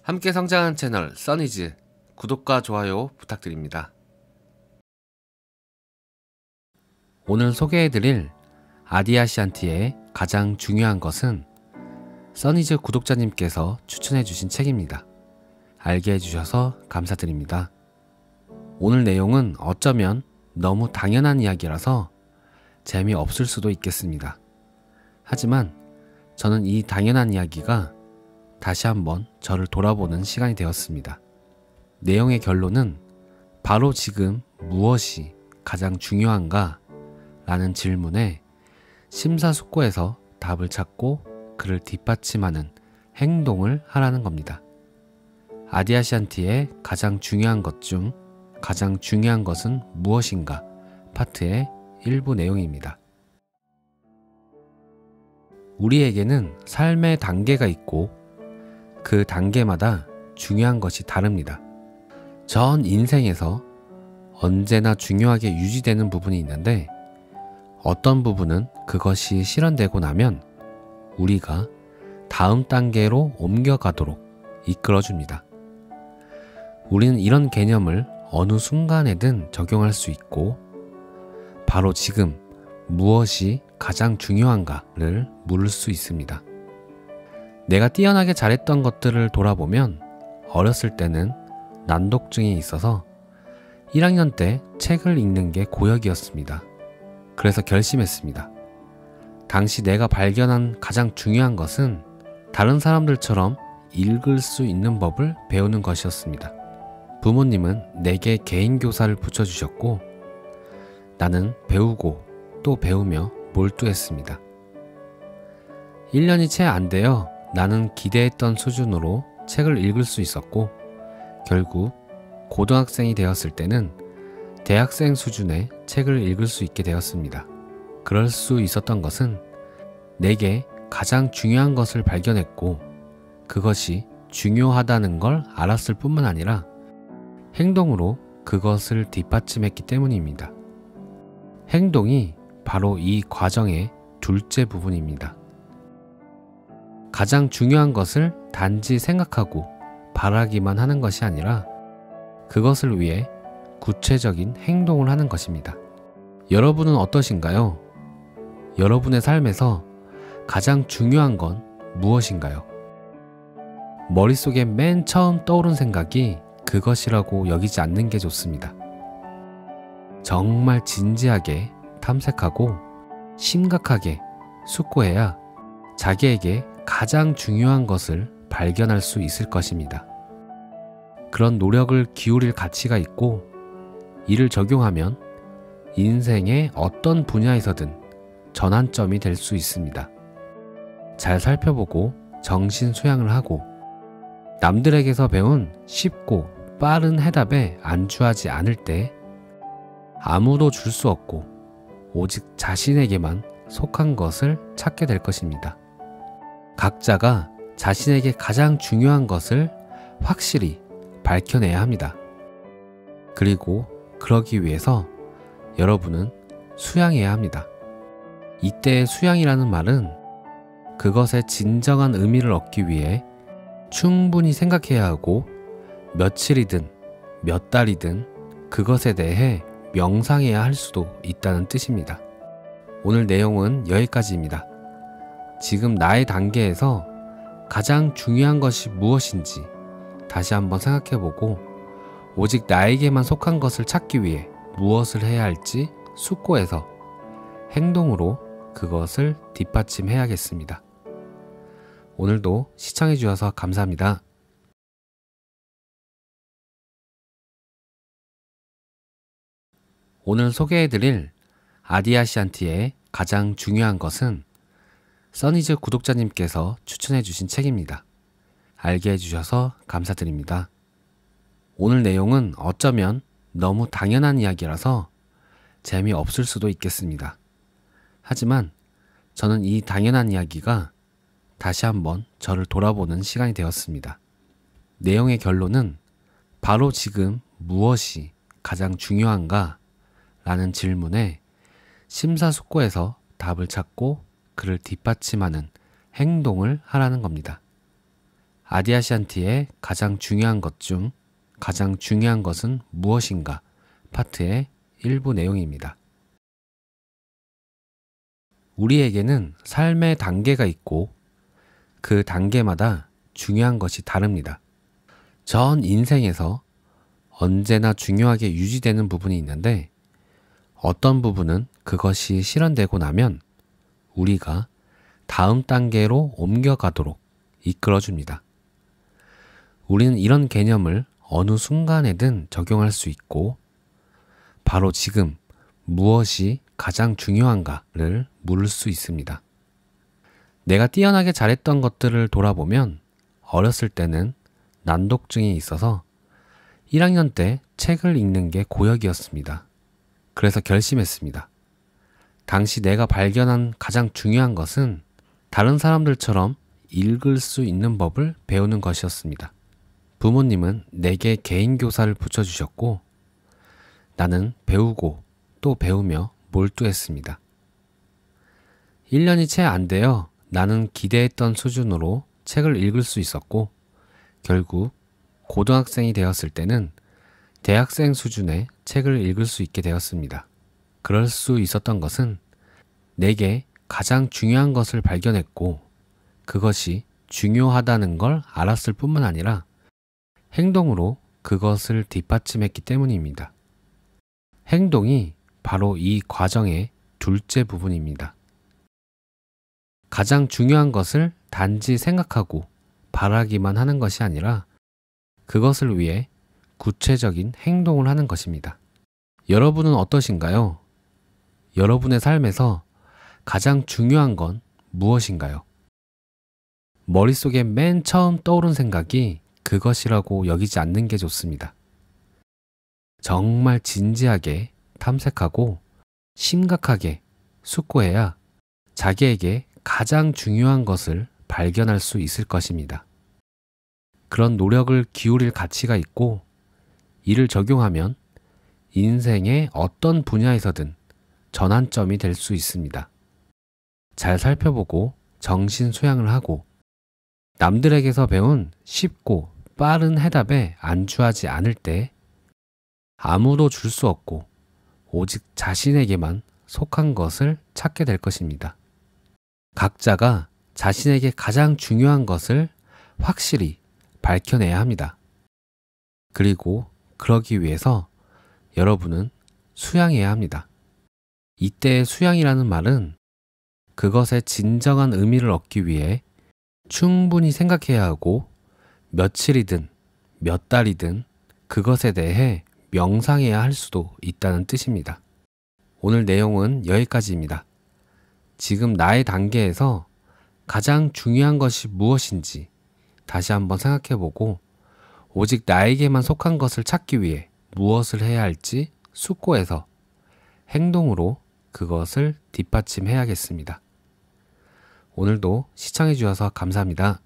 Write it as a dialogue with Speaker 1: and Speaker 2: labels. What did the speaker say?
Speaker 1: 함께 성장하는 채널 써니즈 구독과 좋아요 부탁드립니다. 오늘 소개해드릴 아디아시안티의 가장 중요한 것은 써니즈 구독자님께서 추천해주신 책입니다. 알게 해주셔서 감사드립니다. 오늘 내용은 어쩌면 너무 당연한 이야기라서 재미없을 수도 있겠습니다. 하지만 저는 이 당연한 이야기가 다시 한번 저를 돌아보는 시간이 되었습니다. 내용의 결론은 바로 지금 무엇이 가장 중요한가? 라는 질문에 심사숙고해서 답을 찾고 그를 뒷받침하는 행동을 하라는 겁니다. 아디아시안티의 가장 중요한 것 중 가장 중요한 것은 무엇인가? 파트의 일부 내용입니다. 우리에게는 삶의 단계가 있고 그 단계마다 중요한 것이 다릅니다. 전 인생에서 언제나 중요하게 유지되는 부분이 있는데 어떤 부분은 그것이 실현되고 나면 우리가 다음 단계로 옮겨가도록 이끌어줍니다. 우리는 이런 개념을 어느 순간에든 적용할 수 있고 바로 지금 무엇이 가장 중요한가를 물을 수 있습니다. 내가 뛰어나게 잘했던 것들을 돌아보면 어렸을 때는 난독증이 있어서 1학년 때 책을 읽는 게 고역이었습니다. 그래서 결심했습니다. 당시 내가 발견한 가장 중요한 것은 다른 사람들처럼 읽을 수 있는 법을 배우는 것이었습니다. 부모님은 내게 개인교사를 붙여주셨고 나는 배우고 또 배우며 몰두했습니다. 1년이 채 안 되어 나는 기대했던 수준으로 책을 읽을 수 있었고 결국 고등학생이 되었을 때는 대학생 수준의 책을 읽을 수 있게 되었습니다. 그럴 수 있었던 것은 내게 가장 중요한 것을 발견했고 그것이 중요하다는 걸 알았을 뿐만 아니라 행동으로 그것을 뒷받침했기 때문입니다. 행동이 바로 이 과정의 둘째 부분입니다. 가장 중요한 것을 단지 생각하고 바라기만 하는 것이 아니라 그것을 위해 구체적인 행동을 하는 것입니다. 여러분은 어떠신가요? 여러분의 삶에서 가장 중요한 건 무엇인가요? 머릿속에 맨 처음 떠오른 생각이 그것이라고 여기지 않는 게 좋습니다. 정말 진지하게 탐색하고 심각하게 숙고해야 자기에게 가장 중요한 것을 발견할 수 있을 것입니다. 그런 노력을 기울일 가치가 있고 이를 적용하면 인생의 어떤 분야에서든 전환점이 될 수 있습니다. 잘 살펴보고 정신 수양을 하고 남들에게서 배운 쉽고 빠른 해답에 안주하지 않을 때 아무도 줄 수 없고 오직 자신에게만 속한 것을 찾게 될 것입니다. 각자가 자신에게 가장 중요한 것을 확실히 밝혀내야 합니다. 그리고 그러기 위해서 여러분은 수양해야 합니다. 이때의 수양이라는 말은 그것의 진정한 의미를 얻기 위해 충분히 생각해야 하고 며칠이든 몇 달이든 그것에 대해 명상해야 할 수도 있다는 뜻입니다. 오늘 내용은 여기까지입니다. 지금 나의 단계에서 가장 중요한 것이 무엇인지 다시 한번 생각해보고 오직 나에게만 속한 것을 찾기 위해 무엇을 해야 할지 숙고해서 행동으로 그것을 뒷받침해야겠습니다. 오늘도 시청해주셔서 감사합니다. 오늘 소개해드릴 아디아시안티의 가장 중요한 것은 써니즈 구독자님께서 추천해주신 책입니다. 알게 해주셔서 감사드립니다. 오늘 내용은 어쩌면 너무 당연한 이야기라서 재미없을 수도 있겠습니다. 하지만 저는 이 당연한 이야기가 다시 한번 저를 돌아보는 시간이 되었습니다. 내용의 결론은 바로 지금 무엇이 가장 중요한가? 라는 질문에 심사숙고해서 답을 찾고 그를 뒷받침하는 행동을 하라는 겁니다. 아디아시안티의 가장 중요한 것 중 가장 중요한 것은 무엇인가 파트의 일부 내용입니다. 우리에게는 삶의 단계가 있고 그 단계마다 중요한 것이 다릅니다. 전 인생에서 언제나 중요하게 유지되는 부분이 있는데 어떤 부분은 그것이 실현되고 나면 우리가 다음 단계로 옮겨가도록 이끌어줍니다. 우리는 이런 개념을 어느 순간에든 적용할 수 있고 바로 지금 무엇이 가장 중요한가를 물을 수 있습니다. 내가 뛰어나게 잘했던 것들을 돌아보면 어렸을 때는 난독증이 있어서 1학년 때 책을 읽는 게 고역이었습니다. 그래서 결심했습니다. 당시 내가 발견한 가장 중요한 것은 다른 사람들처럼 읽을 수 있는 법을 배우는 것이었습니다. 부모님은 내게 개인교사를 붙여주셨고 나는 배우고 또 배우며 몰두했습니다. 1년이 채 안 되어 나는 기대했던 수준으로 책을 읽을 수 있었고 결국 고등학생이 되었을 때는 대학생 수준의 책을 읽을 수 있게 되었습니다. 그럴 수 있었던 것은 내게 가장 중요한 것을 발견했고 그것이 중요하다는 걸 알았을 뿐만 아니라 행동으로 그것을 뒷받침했기 때문입니다. 행동이 바로 이 과정의 둘째 부분입니다. 가장 중요한 것을 단지 생각하고 바라기만 하는 것이 아니라 그것을 위해 구체적인 행동을 하는 것입니다. 여러분은 어떠신가요? 여러분의 삶에서 가장 중요한 건 무엇인가요? 머릿속에 맨 처음 떠오른 생각이 그것이라고 여기지 않는 게 좋습니다. 정말 진지하게 탐색하고 심각하게 숙고해야 자기에게 가장 중요한 것을 발견할 수 있을 것입니다. 그런 노력을 기울일 가치가 있고 이를 적용하면 인생의 어떤 분야에서든 전환점이 될 수 있습니다. 잘 살펴보고 정신 수양을 하고 남들에게서 배운 쉽고 빠른 해답에 안주하지 않을 때 아무도 줄 수 없고 오직 자신에게만 속한 것을 찾게 될 것입니다. 각자가 자신에게 가장 중요한 것을 확실히 밝혀내야 합니다. 그리고 그러기 위해서 여러분은 수양해야 합니다. 이때의 수양이라는 말은 그것의 진정한 의미를 얻기 위해 충분히 생각해야 하고 며칠이든 몇 달이든 그것에 대해 명상해야 할 수도 있다는 뜻입니다. 오늘 내용은 여기까지입니다. 지금 나의 단계에서 가장 중요한 것이 무엇인지 다시 한번 생각해보고 오직 나에게만 속한 것을 찾기 위해 무엇을 해야 할지 숙고해서 행동으로 그것을 뒷받침해야겠습니다. 오늘도 시청해주셔서 감사합니다.